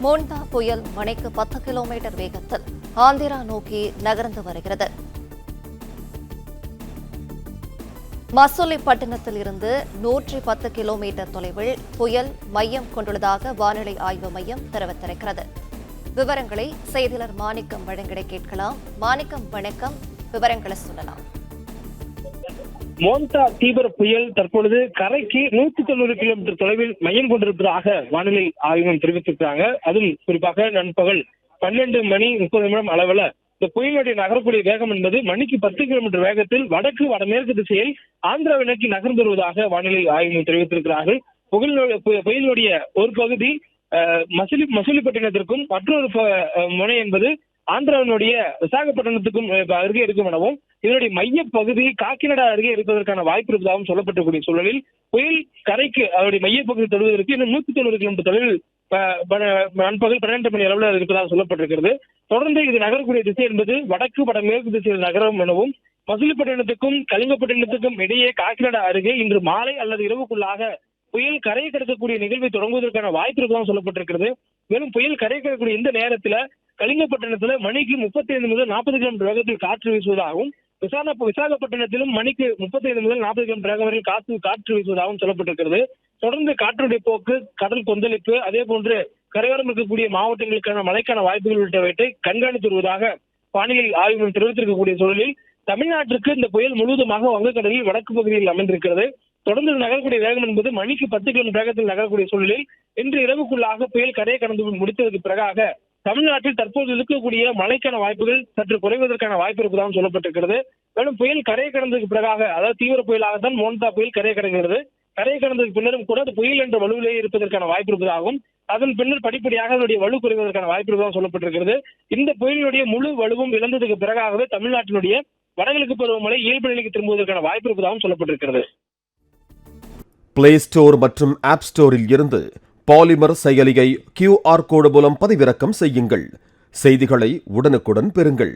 Montha புயல் மணிக்கு 10 kilometre வேகத்தில் ஆந்திரா நோக்கி நகர்ந்து வருகிறது. மசூலிப்பட்டினத்தில் இருந்து 110 கிலோமீட்டர் தொலைவில் புயல் மையம் கொண்டுள்ளதாக வானிலை ஆய்வு மையம் தெரிவித்திருக்கிறது. விவரங்களை செய்தியாளர் மாணிக்கம் வழங்கிட கேட்கலாம். மாணிக்கம், வணக்கம். விவரங்களை சொல்லலாம். மோன்தா தீவிர புயல் தற்பொழுது கரைக்கு 190 கிலோமீட்டர் தொலைவில் மையம் கொண்டிருப்பதாக வானிலை ஆய்வு தெரிவித்திருக்கிறாங்க. அதில் குறிப்பாக நண்பகல் 12:30 அளவில் இந்த புயலுடைய நகரக்கூடிய வேகம் என்பது மணிக்கு 10 கிலோமீட்டர் வேகத்தில் வடக்கு வடமேற்கு திசையில் ஆந்திராவை நோக்கி நகர்ந்து வருவதாக வானிலை ஆய்வு தெரிவித்திருக்கிறார்கள். புயலுடைய ஒரு பகுதி மசூலிப்பட்டினத்திற்கும் மற்றொரு முனை என்பது ஆந்திராவினுடைய விசாகப்பட்டினத்துக்கும் அருகே இருக்கும் எனவும் இதனுடைய மைய பகுதி காக்கிநாடா அருகே இருப்பதற்கான வாய்ப்பு இருப்பதாகவும் சொல்லப்பட்டிருக்கூடிய சூழலில் புயல் கரைக்கு அவருடைய மையப்பகுதி தொடுவதற்கு இன்னும் 190 கிலோமீட்டர் தொலைவில் நண்பகல் 12 அளவில் இருப்பதாக சொல்லப்பட்டிருக்கிறது. தொடர்ந்து இது நகரக்கூடிய திசை என்பது வடக்கு வடமேற்கு திசையில் நகரம் எனவும் மசூலிப்பட்டினத்துக்கும் கலிங்கப்பட்டினத்துக்கும் இடையே காக்கிநாடா அருகே இன்று மாலை அல்லது இரவுக்குள்ளாக புயல் கரையை கடக்கக்கூடிய நிகழ்வை தொடங்குவதற்கான வாய்ப்பு இருப்பதாக சொல்லப்பட்டிருக்கிறது. மேலும் புயல் கரையை கடக்கக்கூடிய இந்த நேரத்தில் கலிங்கப்பட்டினத்துல மணிக்கு 35 முதல் 40 கிலோமீட்டர் வேகத்தில் காற்று வீசுவதாகவும் விசாகப்பட்டினத்திலும் மணிக்கு 35 முதல் 40 கிலோமீட்டர் வேகம் வரையில் காற்று வீசுவதாகவும் சொல்லப்பட்டிருக்கிறது. தொடர்ந்து காற்றுடைய போக்கு, கடல் கொந்தளிப்பு, அதே போன்று கரையோரம் இருக்கக்கூடிய மாவட்டங்களுக்கான மழைக்கான வாய்ப்புகள் உள்ளிட்டவற்றை கண்காணித்து வருவதாக வானிலை ஆய்வு தெரிவித்திருக்கக்கூடிய சூழலில் தமிழ்நாட்டிற்கு இந்த புயல் முழுவதுமாக வங்கக்கடலில் வடக்கு பகுதியில் அமைந்திருக்கிறது. தொடர்ந்து நகரக்கூடிய வேகம் என்பது மணிக்கு 10 கிலோமீட்டர் வேகத்தில் நகரக்கூடிய சூழலில் இன்று இரவுக்குள்ளாக புயல் கரையை கடந்து முடித்ததற்கு பிறகாக தமிழ்நாட்டில் தற்போது இருக்கக்கூடிய மழைக்கான வாய்ப்புகள் சற்று குறைவதற்கான வாய்ப்பு இருப்பதாகவும் சொல்லப்பட்டிருக்கிறது. மேலும் புயல் கரையை கடந்ததுக்கு பிறகாக, அதாவது தீவிர புயலாகத்தான் மோன்தா புயல் கரையை கடக்கிறது. கரையை கடந்ததுக்கு பின்னரும் கூட அது புயல் என்ற வலுவிலேயே இருப்பதற்கான வாய்ப்பு இருப்பதாகவும் அதன் பின்னர் படிப்படியாக அதனுடைய வலு குறைவதற்கான வாய்ப்பு இருப்பதாக சொல்லப்பட்டிருக்கிறது. இந்த புயலினுடைய முழு வலுவும் இழந்ததுக்கு பிறகாகவே தமிழ்நாட்டினுடைய வடகிழக்கு பருவமழை இயல்பு நிலைக்கு திரும்புவதற்கான வாய்ப்பு இருப்பதாகவும் சொல்லப்பட்டிருக்கிறது. பிளே ஸ்டோர் மற்றும் ஆப் ஸ்டோரில் இருந்து பாலிமர் செயலியை QR கோடு மூலம் பதிவிறக்கம் செய்யுங்கள். செய்திகளை உடனுக்குடன் பெறுங்கள்.